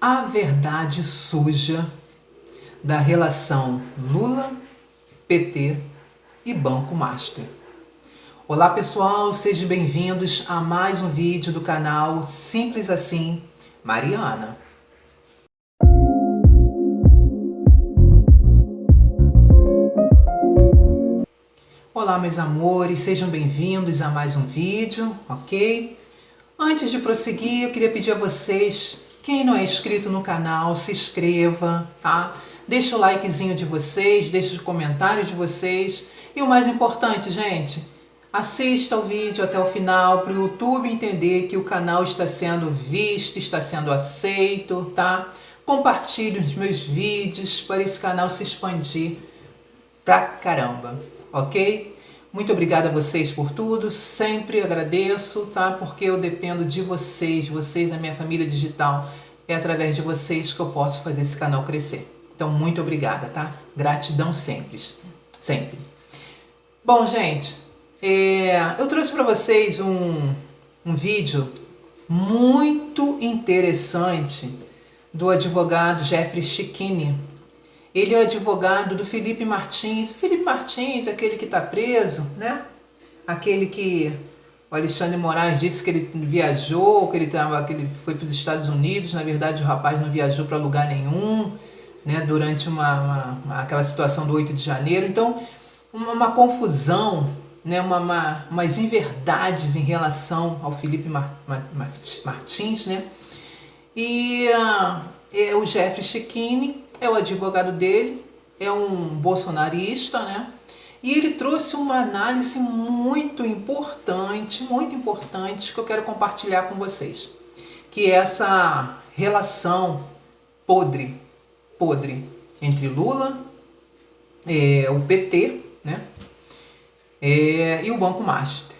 A verdade suja da relação Lula, PT e Banco Master. Olá pessoal, sejam bem-vindos a mais um vídeo do canal Simples Assim, Mariana. Olá meus amores, sejam bem-vindos a mais um vídeo, ok? Antes de prosseguir, eu queria pedir a vocês, quem não é inscrito no canal, se inscreva, tá? Deixa o likezinho de vocês, deixa os comentários de vocês. E o mais importante, gente, assista o vídeo até o final para o YouTube entender que o canal está sendo visto, está sendo aceito, tá? Compartilhe os meus vídeos para esse canal se expandir pra caramba, ok? Muito obrigado a vocês por tudo, sempre agradeço, tá? Porque eu dependo de vocês, vocês, a minha família digital, é através de vocês que eu posso fazer esse canal crescer. Então, muito obrigada, tá? Gratidão sempre, sempre. Bom, gente, eu trouxe para vocês um vídeo muito interessante do advogado Jeffrey Chechini. Ele é o advogado do Felipe Martins. O Felipe Martins, aquele que está preso, né? Aquele que o Alexandre Moraes disse que ele viajou, que ele foi para os Estados Unidos. Na verdade, o rapaz não viajou para lugar nenhum, né? Durante aquela situação do 8 de janeiro. Então, uma confusão, né? Umas inverdades em relação ao Felipe Martins, né? E o Jeffrey Chechini é o advogado dele, é um bolsonarista, né? E ele trouxe uma análise muito importante que eu quero compartilhar com vocês. Que é essa relação podre entre Lula, o PT, né? E o Banco Master.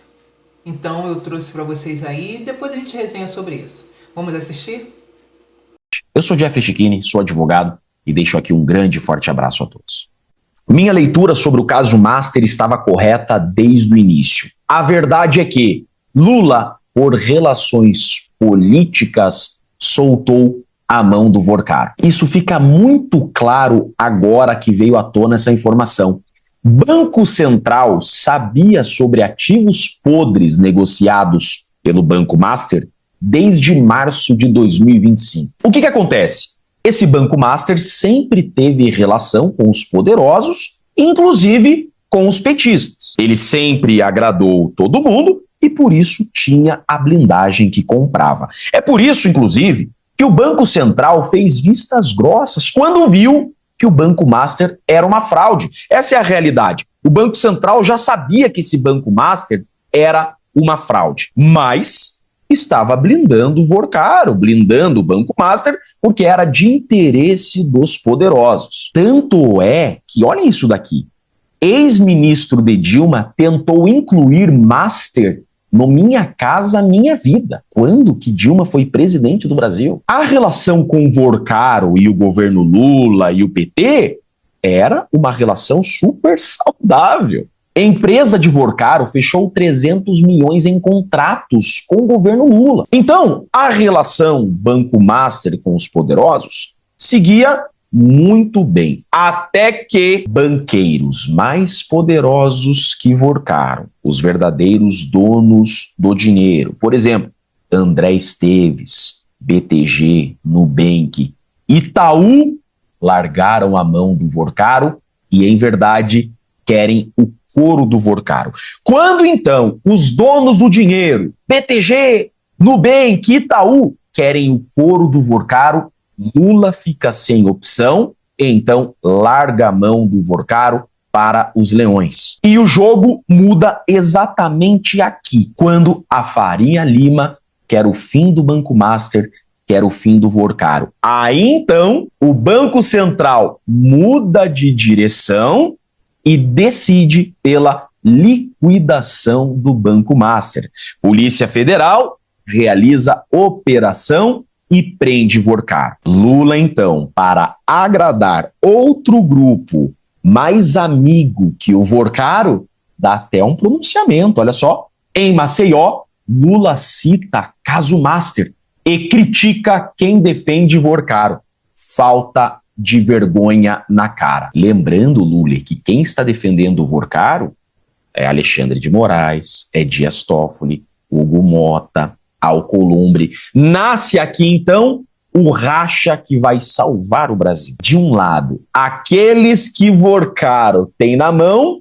Então eu trouxe para vocês aí, depois a gente resenha sobre isso. Vamos assistir? Eu sou Jeffrey Chechini, sou advogado e deixo aqui um grande e forte abraço a todos. Minha leitura sobre o caso Master estava correta desde o início. A verdade é que Lula, por relações políticas, soltou a mão do Vorcaro. Isso fica muito claro agora que veio à tona essa informação. Banco Central sabia sobre ativos podres negociados pelo Banco Master desde março de 2025. O que acontece? Esse Banco Master sempre teve relação com os poderosos, inclusive com os petistas. Ele sempre agradou todo mundo e por isso tinha a blindagem que comprava. É por isso, inclusive, que o Banco Central fez vistas grossas quando viu que o Banco Master era uma fraude. Essa é a realidade. O Banco Central já sabia que esse Banco Master era uma fraude, mas estava blindando o Vorcaro, blindando o Banco Master, porque era de interesse dos poderosos. Tanto é que, olha isso daqui, ex-ministro de Dilma tentou incluir Master no Minha Casa Minha Vida, quando que Dilma foi presidente do Brasil. A relação com o Vorcaro e o governo Lula e o PT era uma relação super saudável. A empresa de Vorcaro fechou 300 milhões em contratos com o governo Lula. Então, a relação Banco Master com os poderosos seguia muito bem. Até que banqueiros mais poderosos que Vorcaro, os verdadeiros donos do dinheiro, por exemplo, André Esteves, BTG, Nubank, Itaú, largaram a mão do Vorcaro e, em verdade, querem o couro do Vorcaro. Quando, então, os donos do dinheiro, BTG, Nubank, Itaú, querem o couro do Vorcaro, Lula fica sem opção e, então, larga a mão do Vorcaro para os leões. E o jogo muda exatamente aqui, quando a Faria Lima quer o fim do Banco Master, quer o fim do Vorcaro. Aí, então, o Banco Central muda de direção e decide pela liquidação do Banco Master. Polícia Federal realiza operação e prende Vorcaro. Lula, então, para agradar outro grupo mais amigo que o Vorcaro, dá até um pronunciamento, olha só. Em Maceió, Lula cita caso Master e critica quem defende Vorcaro. Falta de vergonha na cara. Lembrando, Lula, que quem está defendendo o Vorcaro é Alexandre de Moraes, é Dias Toffoli, Hugo Mota, Alcolumbre. Nasce aqui, então, o racha que vai salvar o Brasil. De um lado, aqueles que Vorcaro tem na mão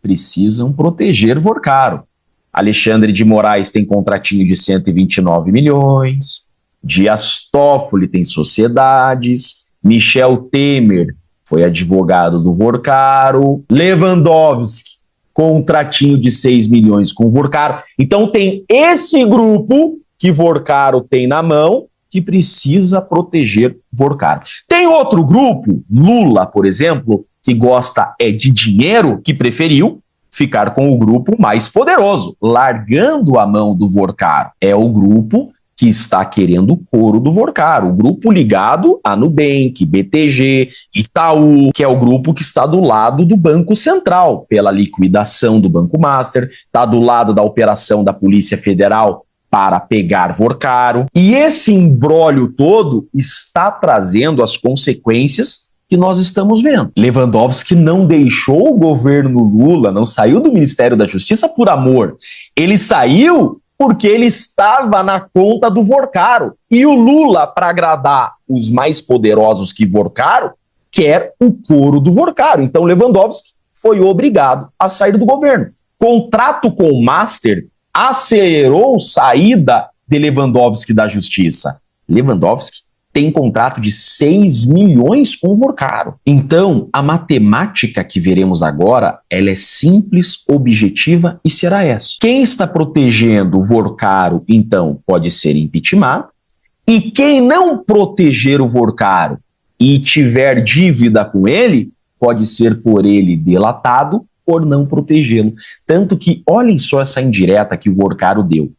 precisam proteger Vorcaro. Alexandre de Moraes tem contratinho de 129 milhões, Dias Toffoli tem sociedades, Michel Temer foi advogado do Vorcaro, Lewandowski, contratinho de 6 milhões com Vorcaro. Então tem esse grupo que Vorcaro tem na mão que precisa proteger Vorcaro. Tem outro grupo, Lula, por exemplo, que gosta de dinheiro, que preferiu ficar com o grupo mais poderoso, largando a mão do Vorcaro. É o grupo que está querendo o couro do Vorcaro, o grupo ligado a Nubank, BTG, Itaú, que é o grupo que está do lado do Banco Central, pela liquidação do Banco Master, está do lado da operação da Polícia Federal para pegar Vorcaro. E esse imbróglio todo está trazendo as consequências que nós estamos vendo. Lewandowski não deixou o governo Lula, não saiu do Ministério da Justiça por amor. Ele saiu porque ele estava na conta do Vorcaro. E o Lula, para agradar os mais poderosos que Vorcaro, quer o couro do Vorcaro. Então Lewandowski foi obrigado a sair do governo. Contrato com o Master acelerou a saída de Lewandowski da Justiça. Lewandowski tem contrato de 6 milhões com o Vorcaro. Então, a matemática que veremos agora, ela é simples, objetiva e será essa. Quem está protegendo o Vorcaro, então, pode ser impeachmentado, e quem não proteger o Vorcaro e tiver dívida com ele, pode ser por ele delatado por não protegê-lo. Tanto que, olhem só essa indireta que o Vorcaro deu.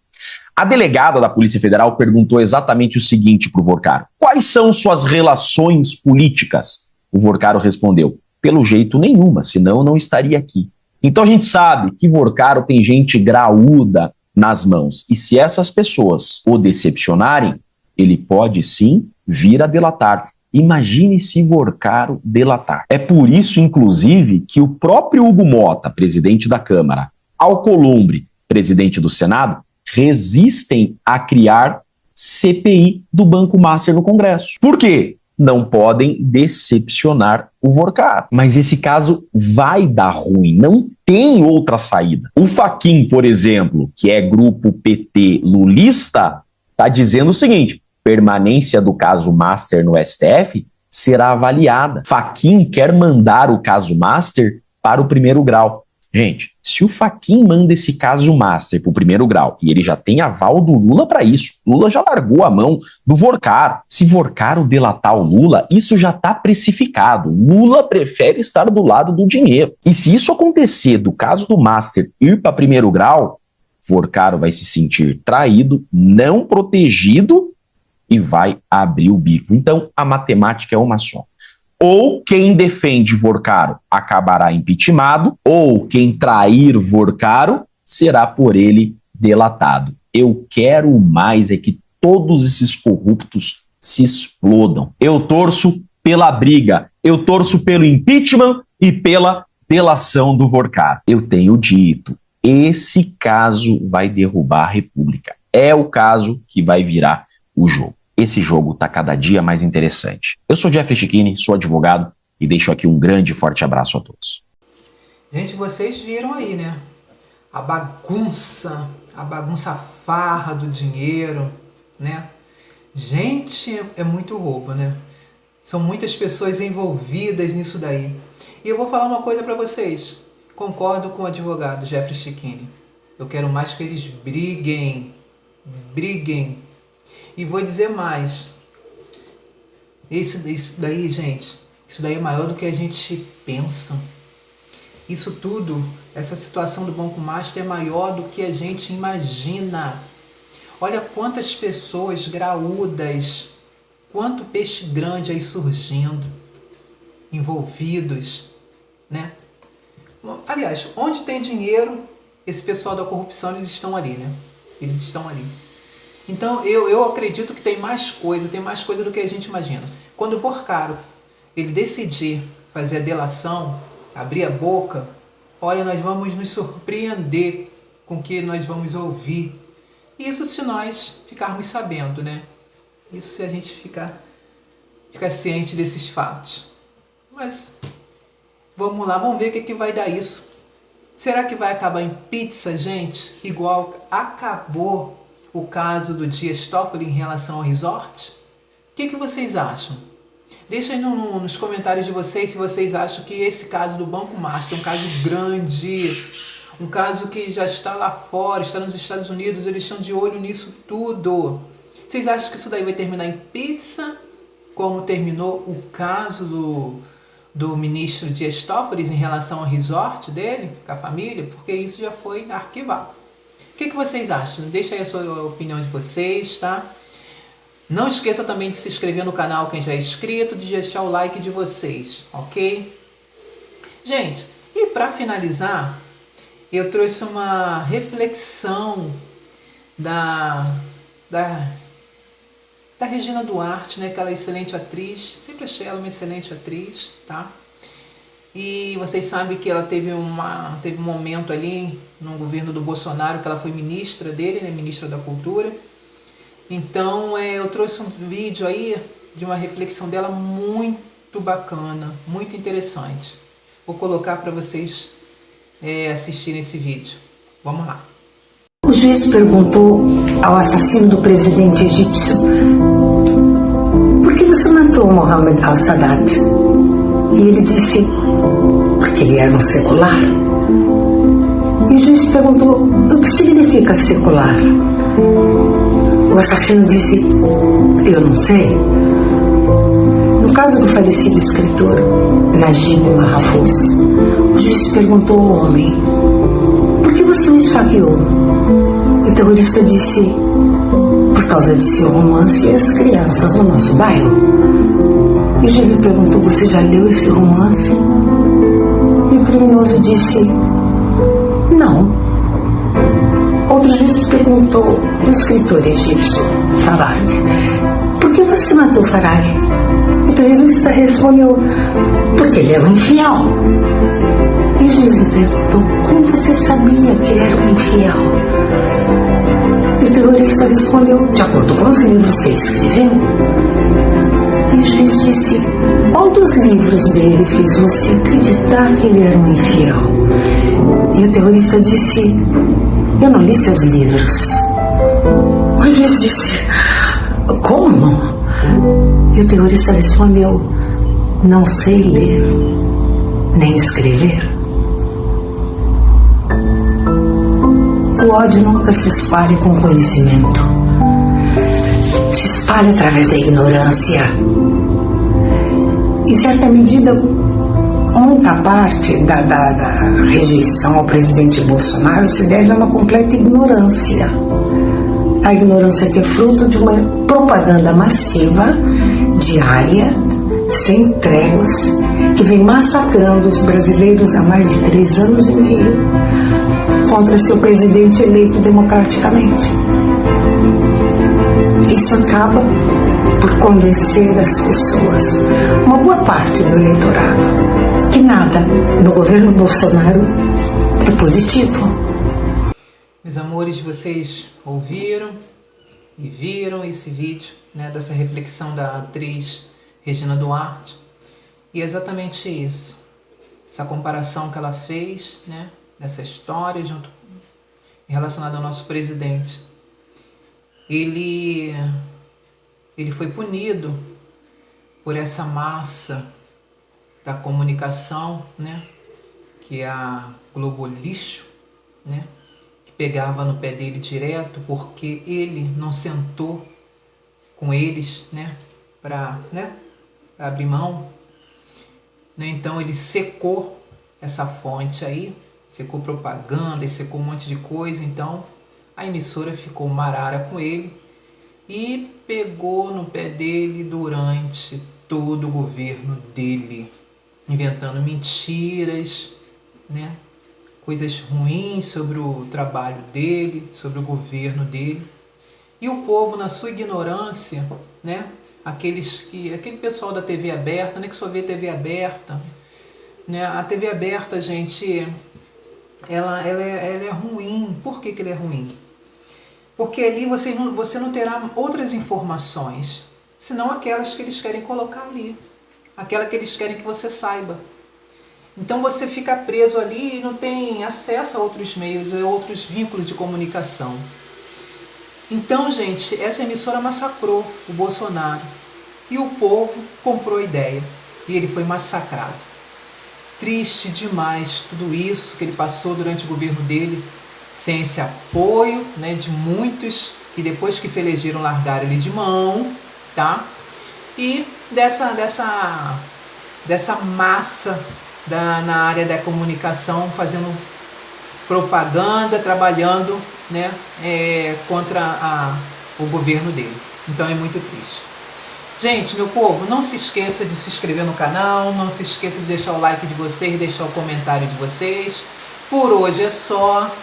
A delegada da Polícia Federal perguntou exatamente o seguinte para o Vorcaro: quais são suas relações políticas? O Vorcaro respondeu: pelo jeito nenhuma, senão eu não estaria aqui. Então a gente sabe que Vorcaro tem gente graúda nas mãos. E se essas pessoas o decepcionarem, ele pode sim vir a delatar. Imagine se Vorcaro delatar. É por isso, inclusive, que o próprio Hugo Mota, presidente da Câmara, Alcolumbre, presidente do Senado, resistem a criar CPI do Banco Master no Congresso. Por quê? Não podem decepcionar o Vorcaro. Mas esse caso vai dar ruim, não tem outra saída. O Fachin, por exemplo, que é grupo PT lulista, está dizendo o seguinte: permanência do caso Master no STF será avaliada. Fachin quer mandar o caso Master para o primeiro grau. Gente, se o Fachin manda esse caso Master para o primeiro grau, e ele já tem aval do Lula para isso, Lula já largou a mão do Vorcaro. Se Vorcaro delatar o Lula, isso já está precificado. Lula prefere estar do lado do dinheiro. E se isso acontecer, do caso do Master ir para primeiro grau, Vorcaro vai se sentir traído, não protegido e vai abrir o bico. Então, a matemática é uma só. Ou quem defende Vorcaro acabará impeachmentado, ou quem trair Vorcaro será por ele delatado. Eu quero mais é que todos esses corruptos se explodam. Eu torço pela briga, eu torço pelo impeachment e pela delação do Vorcaro. Eu tenho dito, esse caso vai derrubar a República. É o caso que vai virar o jogo. Esse jogo está cada dia mais interessante. Eu sou Jeffrey Chikini, sou advogado e deixo aqui um grande e forte abraço a todos. Gente, vocês viram aí, né? A bagunça farra do dinheiro, né? Gente, é muito roubo, né? São muitas pessoas envolvidas nisso daí. E eu vou falar uma coisa para vocês. Concordo com o advogado Jeffrey Chikini. Eu quero mais que eles briguem. E vou dizer mais. Isso daí, gente, isso daí é maior do que a gente pensa. Isso tudo, essa situação do Banco Master é maior do que a gente imagina. Olha quantas pessoas graúdas, quanto peixe grande aí surgindo, envolvidos, né? Aliás, onde tem dinheiro, esse pessoal da corrupção, eles estão ali, né? Eles estão ali. Então eu acredito que tem mais coisa do que a gente imagina. Quando o Porcaro ele decidir fazer a delação, abrir a boca, olha, nós vamos nos surpreender com o que nós vamos ouvir. Isso se nós ficarmos sabendo, né? Isso se a gente ficar ciente desses fatos. Mas vamos lá, vamos ver o que vai dar isso. Será que vai acabar em pizza, gente? Igual acabou o caso do Dias Toffoli em relação ao resort? O que vocês acham? Deixa aí nos comentários de vocês se vocês acham que esse caso do Banco Master é um caso grande, um caso que já está lá fora, está nos Estados Unidos, eles estão de olho nisso tudo. Vocês acham que isso daí vai terminar em pizza, como terminou o caso do ministro Dias Toffoli em relação ao resort dele, com a família? Porque isso já foi arquivado. O que vocês acham? Deixa aí a sua opinião de vocês, tá? Não esqueça também de se inscrever no canal quem já é inscrito, de deixar o like de vocês, ok? Gente, e para finalizar, eu trouxe uma reflexão da Regina Duarte, né? Aquela excelente atriz, sempre achei ela uma excelente atriz, tá? E vocês sabem que ela teve um momento ali no governo do Bolsonaro que ela foi ministra dele, né? Ministra da Cultura. Então eu trouxe um vídeo aí de uma reflexão dela muito bacana, muito interessante. Vou colocar para vocês assistirem esse vídeo. Vamos lá. O juiz perguntou ao assassino do presidente egípcio: por que você matou Mohammed al-Sadat? E ele disse: porque ele era um secular. E o juiz perguntou: o que significa secular? O assassino disse: eu não sei. No caso do falecido escritor Najib Mahfouz, o juiz perguntou ao homem: por que você me esfaqueou? O terrorista disse: por causa de seu romance e as crianças no nosso bairro. E o juiz lhe perguntou: você já leu esse romance? E o criminoso disse: não. Outro juiz perguntou ao escritor egípcio Farag: por que você matou Farag? O terrorista respondeu: porque ele era um infiel. E o juiz lhe perguntou: como você sabia que ele era um infiel? E o terrorista respondeu: de acordo com os livros que ele escreveu. E o juiz disse: qual dos livros dele fez você acreditar que ele era um infiel? E o terrorista disse: eu não li seus livros. O juiz disse: como? E o terrorista respondeu: não sei ler, nem escrever. O ódio nunca se espalha com conhecimento. Se espalha através da ignorância. Em certa medida, muita parte da rejeição ao presidente Bolsonaro se deve a uma completa ignorância. A ignorância que é fruto de uma propaganda massiva, diária, sem tréguas, que vem massacrando os brasileiros há mais de 3 anos e meio contra seu presidente eleito democraticamente. Isso acaba por convencer as pessoas, uma boa parte do eleitorado, que nada no governo Bolsonaro é positivo. Meus amores, vocês ouviram e viram esse vídeo, né, dessa reflexão da atriz Regina Duarte. E é exatamente isso, essa comparação que ela fez, né, dessa história relacionada ao nosso presidente. Ele foi punido por essa massa da comunicação, né, que é a Globo Lixo, né, que pegava no pé dele direto porque ele não sentou com eles, né, para abrir mão, né. Então ele secou essa fonte aí, secou propaganda e secou um monte de coisa. Então a emissora ficou marara com ele e pegou no pé dele durante todo o governo dele, inventando mentiras, né, coisas ruins sobre o trabalho dele, sobre o governo dele. E o povo, na sua ignorância, né? Aquele pessoal da TV aberta, né? Que só vê TV aberta, né? A TV aberta, gente, ela é ruim. Por que ela é ruim? Porque ali você não terá outras informações, senão aquelas que eles querem colocar ali, aquela que eles querem que você saiba. Então você fica preso ali e não tem acesso a outros meios, a outros vínculos de comunicação. Então, gente, essa emissora massacrou o Bolsonaro e o povo comprou a ideia e ele foi massacrado. Triste demais tudo isso que ele passou durante o governo dele, sem esse apoio, né, de muitos que depois que se elegeram largaram ele de mão, tá? E dessa massa na área da comunicação fazendo propaganda, trabalhando, né, contra o governo dele. Então é muito triste. Gente, meu povo, não se esqueça de se inscrever no canal, não se esqueça de deixar o like de vocês, deixar o comentário de vocês. Por hoje é só.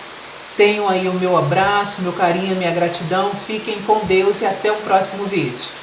Tenham aí o meu abraço, meu carinho, minha gratidão. Fiquem com Deus e até o próximo vídeo.